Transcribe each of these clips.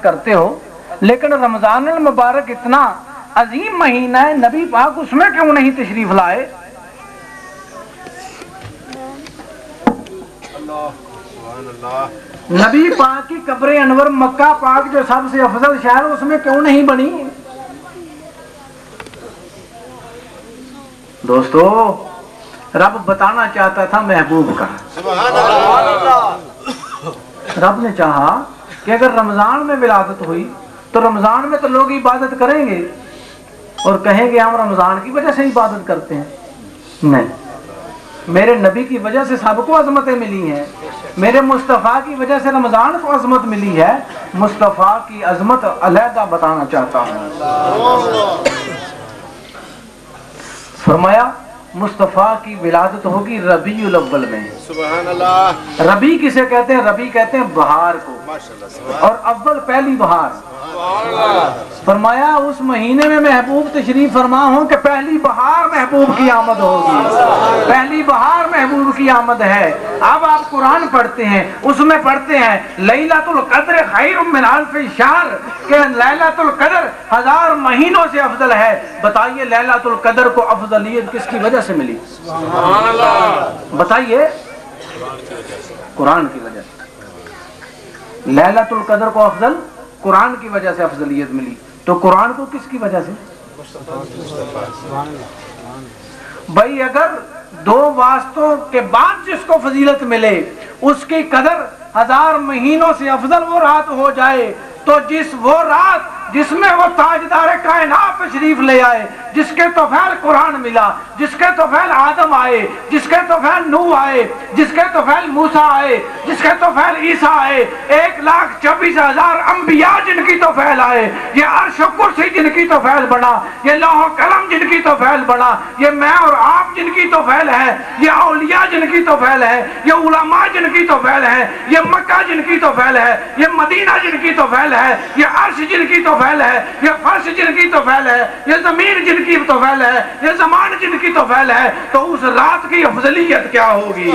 करते हो, लेकिन रमजान अल मुबारक इतना अजीम महीना है, नबी पाक उसमें क्यों नहीं तशरीफ लाए? नबी पाक की कब्र अनवर मक्का पाक जो सबसे अफजल शहर, उसमें क्यों नहीं बनी? दोस्तों, रब बताना चाहता था महबूब का। रब ने चाहा कि अगर रमजान में विलादत हुई तो रमजान में तो लोग इबादत करेंगे और कहेंगे हम रमजान की वजह से इबादत करते हैं। नहीं, मेरे नबी की वजह से सबको अजमतें मिली हैं, मेरे मुस्तफ़ा की वजह से रमजान को अजमत मिली है। मुस्तफ़ा की अजमत अलहदा बताना चाहता हूँ। फरमाया मुस्तफ़ा की विलादत होगी रबीउल अव्वल में। सुभान अल्लाह। रबी किसे कहते हैं? रबी कहते हैं बहार को, और अव्वल पहली बहार। फरमाया उस महीने में महबूब तशरीफ फरमा हो कि पहली बहार महबूब की आमद होगी, पहली बहार महबूब की आमद है। अब आप कुरान पढ़ते हैं, उसमें पढ़ते हैं लैलतुल क़द्र खैरुम मिन अल्फ़ि शहर, कि लैलतुल क़द्र 1000 महीनों से अफजल है। बताइए लैलतुल क़द्र को अफजलियत किसकी वजह से मिली? सुभान अल्लाह। बताइए, कुरान की वजह से। लैलतुल क़द्र को अफजल कुरान की वजह से अफजलियत मिली, तो कुरान को किसकी वजह से? भाई अगर दो वास्तों के बाद जिसको फजीलत मिले उसकी कदर 1000 महीनों से अफजल वो रात हो जाए, तो वो रात जिसमें वो ताजदार कायनात तशरीफ ले आए, जिसके तोफैल कुरान मिला, जिसके तोफैल आदम आए, जिसके तोफैल नूह आए, जिसके तोफैल मूसा आए, जिसके तोफैल ईसा आए, 1,24,000 अंबिया जिनकी तोफैल आए, ये अर्श कुर्सी जिनकी तोफैल बना, ये लौह कलम जिनकी तोफैल बना, ये मैं और आप जिनकी तोफैल है, ये औलिया जिनकी तोफैल है, ये उलमा जिनकी तोफैल है, ये मक्का जिनकी तोफैल है, ये मदीना जिनकी तोफैल है, ये अर्श जिनकी तोफैल है, ये फर्श जिनकी तौफैल है, ये जमीन जिनकी तौफैल है, ये जमान जिनकी तौफैल है, तो उस रात की अफजलियत क्या होगी?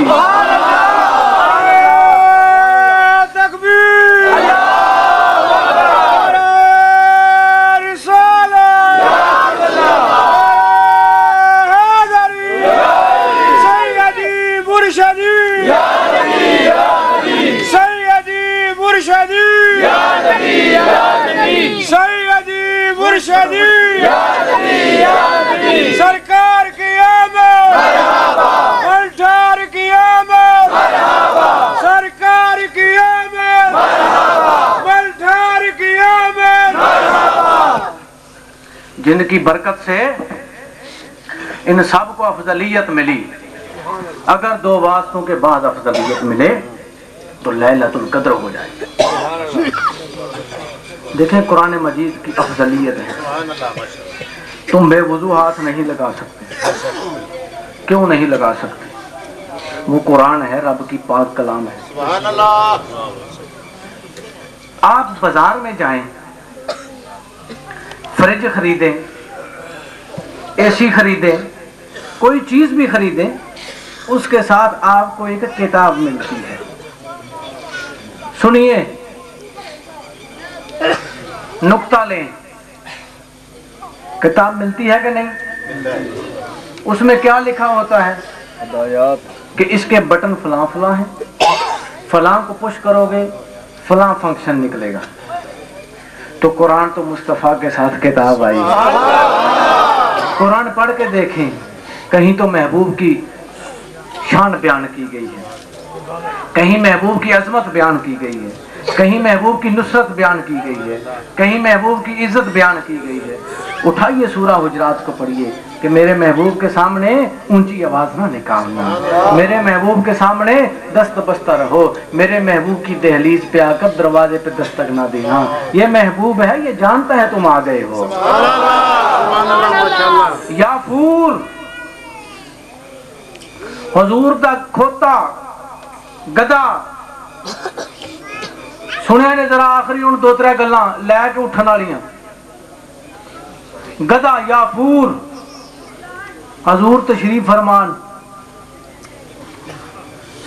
सरकार की आमद, पलटार की आमद, सरकार की आमद, पलटार की आमद। जिनकी बरकत से इन सब को अफजलियत मिली। अगर दो वास्तों के बाद अफजलियत मिले तो लैलतुल क़द्र हो जाए। देखें कुरान मजीद की अफजलियत है। तुम बेवुजू हाथ नहीं लगा सकते। क्यों नहीं लगा सकते? वो कुरान है, रब की पाक कलाम है। सुभान अल्लाह। आप बाजार में जाएं, फ्रिज खरीदें, एसी खरीदें, कोई चीज भी खरीदें, उसके साथ आपको एक किताब मिलती है। सुनिए, नुक्ता लें, किताब मिलती है कि नहीं? उसमें क्या लिखा होता है कि इसके बटन फलां फलां हैं, फलां को पुश करोगे फलां फंक्शन निकलेगा। तो कुरान तो मुस्तफ़ा के साथ किताब आई। कुरान पढ़ के देखें, कहीं तो महबूब की शान बयान की गई है, कहीं महबूब की अजमत बयान की गई है, कहीं महबूब की नुसरत बयान की गई है, कहीं महबूब की इज्जत बयान की गई है। उठाइए सूरा हुजरात को पढ़िए कि मेरे महबूब के सामने ऊंची आवाज ना निकालना, मेरे महबूब के सामने दस्त बस्ता रहो, मेरे महबूब की दहलीज पे आकर दरवाजे पे दस्तक ना देना। ये महबूब है, ये जानता है तुम आ गए हो। याफूर हुजूर दा खोता गदा सुनिया ने जरा आखिरी उन दो त्रै गल्लां लैके उठन वालियां। गदा याफूर हजूर तशरीफ फरमान,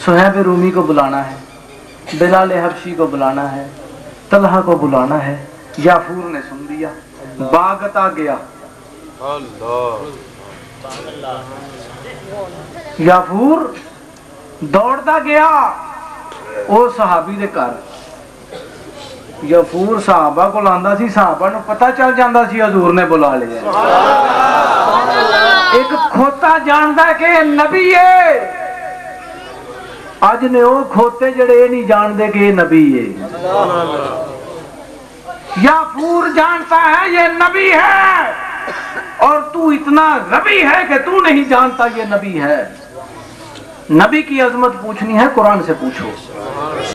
सुहैब रूमी को बुलाना है, बिलाल हबशी को बुलाना है, طلحہ کو بلانا ہے. یافور نے سن لیا, باغتا گیا. یافور دوڑتا گیا او صحابی دے گھر. یافور صحابہ کو لاندا سی, صحابہ نو پتہ چل جاندا سی حضور نے بلا لیا. ایک کھوتا جاندا ہے کہ نبی ہے, اج نے وہ کھوتے جڑے یہ نہیں جانتے کہ یہ نبی ہے. یافور جانتا ہے یہ نبی ہے, اور تو اتنا غبی ہے کہ تو نہیں جانتا یہ نبی ہے. نبی کی عظمت پوچھنی ہے قرآن سے پوچھو.